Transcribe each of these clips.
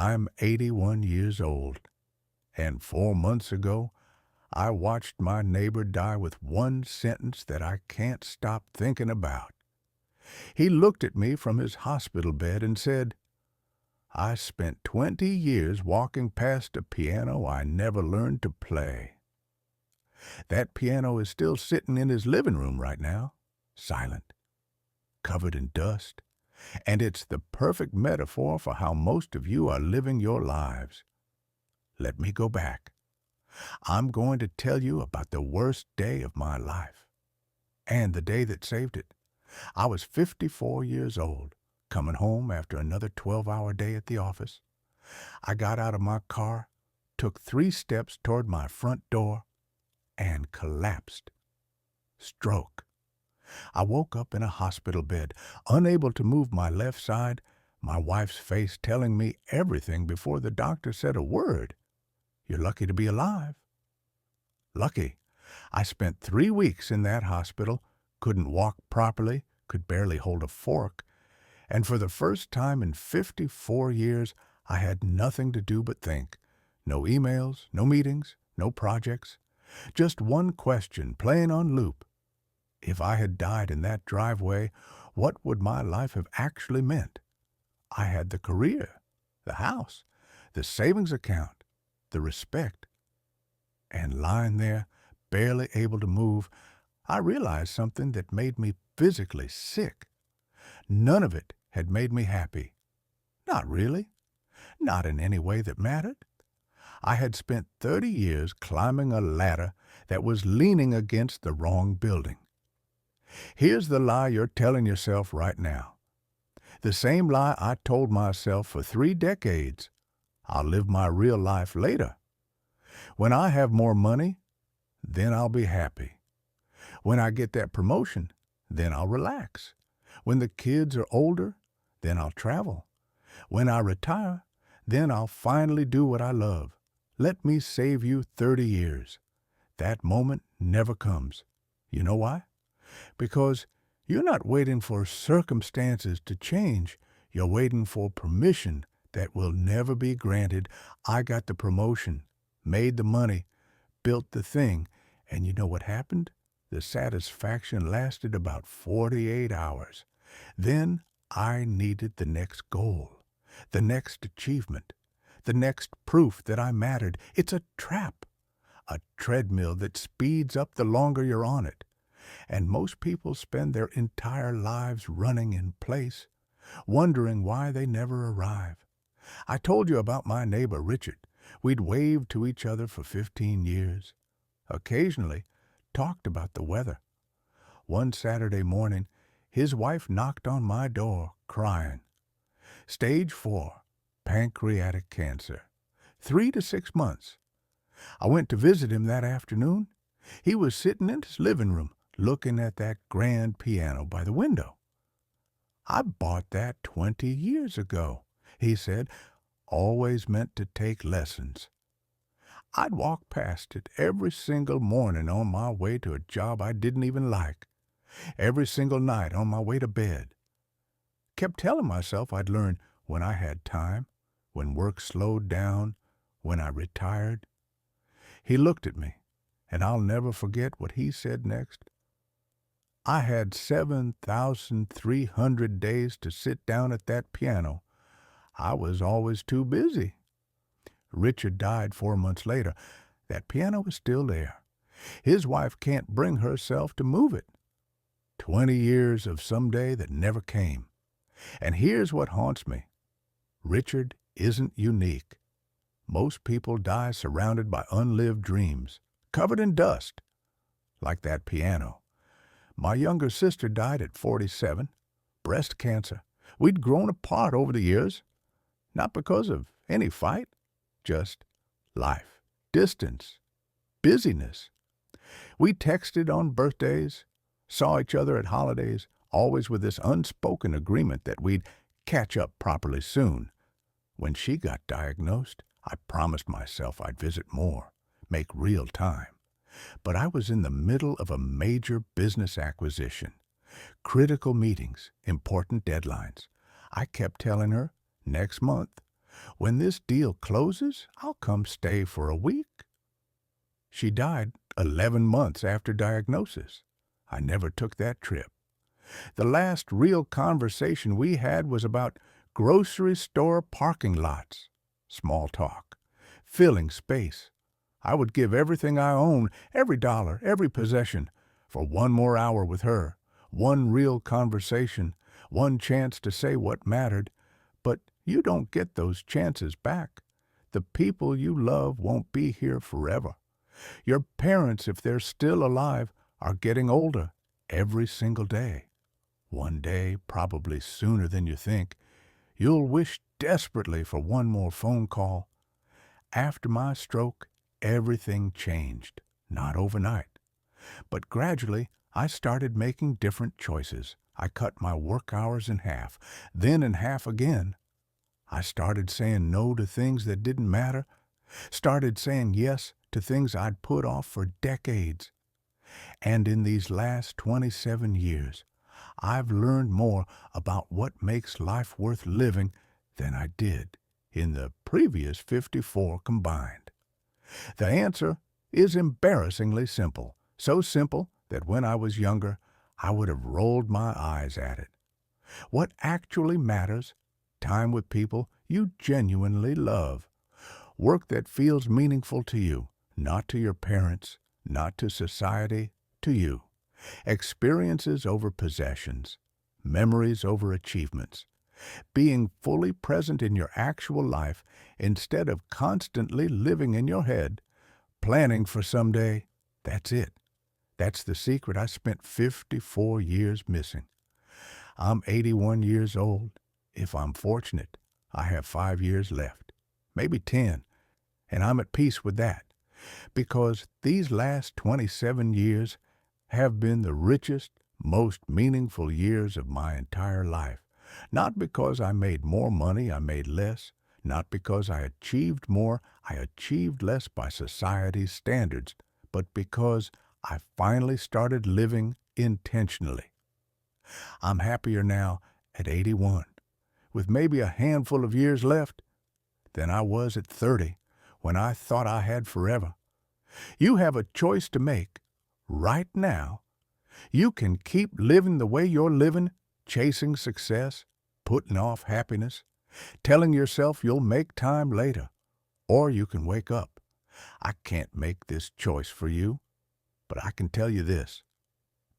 I'm 81 years old, and 4 months ago, I watched my neighbor die with one sentence that I can't stop thinking about. He looked at me from his hospital bed and said, "I spent 20 years walking past a piano I never learned to play." That piano is still sitting in his living room right now, silent, covered in dust, and it's the perfect metaphor for how most of you are living your lives. Let me go back. I'm going to tell you about the worst day of my life, and the day that saved it. I was 54 years old, coming home after another 12-hour day at the office. I got out of my car, took 3 steps toward my front door, and collapsed. Stroke. I woke up in a hospital bed, unable to move my left side, my wife's face telling me everything before the doctor said a word. "You're lucky to be alive." Lucky. I spent 3 weeks in that hospital, couldn't walk properly, could barely hold a fork, and for the first time in 54 years, I had nothing to do but think. No emails, no meetings, no projects. Just one question playing on loop. If I had died in that driveway, what would my life have actually meant? I had the career, the house, the savings account, the respect. And lying there, barely able to move, I realized something that made me physically sick. None of it had made me happy. Not really. Not in any way that mattered. I had spent 30 years climbing a ladder that was leaning against the wrong building. Here's the lie you're telling yourself right now. The same lie I told myself for 3 decades. I'll live my real life later. When I have more money, then I'll be happy. When I get that promotion, then I'll relax. When the kids are older, then I'll travel. When I retire, then I'll finally do what I love. Let me save you 30 years. That moment never comes. You know why? Because you're not waiting for circumstances to change. You're waiting for permission that will never be granted. I got the promotion, made the money, built the thing, and you know what happened? The satisfaction lasted about 48 hours. Then I needed the next goal, the next achievement, the next proof that I mattered. It's a trap, a treadmill that speeds up the longer you're on it. And most people spend their entire lives running in place, wondering why they never arrive. I told you about my neighbor, Richard. We'd waved to each other for 15 years. Occasionally, talked about the weather. One Saturday morning, his wife knocked on my door, crying. Stage 4, pancreatic cancer. 3 to 6 months. I went to visit him that afternoon. He was sitting in his living room, looking at that grand piano by the window. "I bought that 20 years ago," he said. "Always meant to take lessons." I'd walk past it every single morning on my way to a job I didn't even like. Every single night on my way to bed. Kept telling myself I'd learn when I had time, when work slowed down, when I retired. He looked at me, and I'll never forget what he said next. "I had 7,300 days to sit down at that piano. I was always too busy." Richard died 4 months later. That piano is still there. His wife can't bring herself to move it. 20 years of someday that never came. And here's what haunts me. Richard isn't unique. Most people die surrounded by unlived dreams, covered in dust, like that piano. My younger sister died at 47, breast cancer. We'd grown apart over the years, not because of any fight, just life, distance, busyness. We texted on birthdays, saw each other at holidays, always with this unspoken agreement that we'd catch up properly soon. When she got diagnosed, I promised myself I'd visit more, make real time. But I was in the middle of a major business acquisition. Critical meetings, important deadlines. I kept telling her, next month. When this deal closes, I'll come stay for a week. She died 11 months after diagnosis. I never took that trip. The last real conversation we had was about grocery store parking lots. Small talk. Filling space. I would give everything I own, every dollar, every possession, for one more hour with her, one real conversation, one chance to say what mattered. But you don't get those chances back. The people you love won't be here forever. Your parents, if they're still alive, are getting older every single day. One day, probably sooner than you think, you'll wish desperately for one more phone call. After my stroke, everything changed. Not overnight. But gradually, I started making different choices. I cut my work hours in half, then in half again. I started saying no to things that didn't matter, started saying yes to things I'd put off for decades. And in these last 27 years, I've learned more about what makes life worth living than I did in the previous 54 combined. The answer is embarrassingly simple, so simple that when I was younger, I would have rolled my eyes at it. What actually matters: time with people you genuinely love. Work that feels meaningful to you, not to your parents, not to society, to you. Experiences over possessions. Memories over achievements. Being fully present in your actual life instead of constantly living in your head, planning for someday. That's it. That's the secret I spent 54 years missing. I'm 81 years old. If I'm fortunate, I have 5 years left, maybe 10, and I'm at peace with that, because these last 27 years have been the richest, most meaningful years of my entire life. Not because I made more money, I made less. Not because I achieved more, I achieved less by society's standards, but because I finally started living intentionally. I'm happier now at 81, with maybe a handful of years left, than I was at 30, when I thought I had forever. You have a choice to make. Right now, you can keep living the way you're living, chasing success, putting off happiness, telling yourself you'll make time later. Or you can wake up. I can't make this choice for you, but I can tell you this.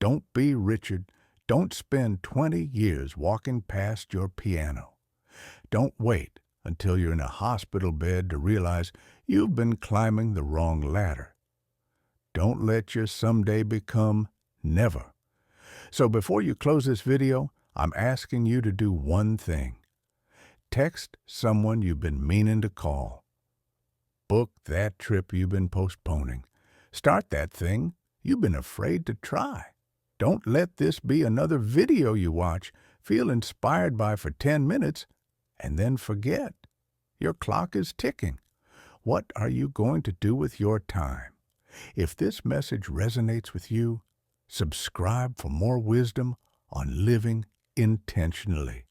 Don't be Richard. Don't spend 20 years walking past your piano. Don't wait until you're in a hospital bed to realize you've been climbing the wrong ladder. Don't let your someday become never. So before you close this video, I'm asking you to do one thing. Text someone you've been meaning to call. Book that trip you've been postponing. Start that thing you've been afraid to try. Don't let this be another video you watch, feel inspired by for 10 minutes, and then forget. Your clock is ticking. What are you going to do with your time? If this message resonates with you, subscribe for more wisdom on living intentionally.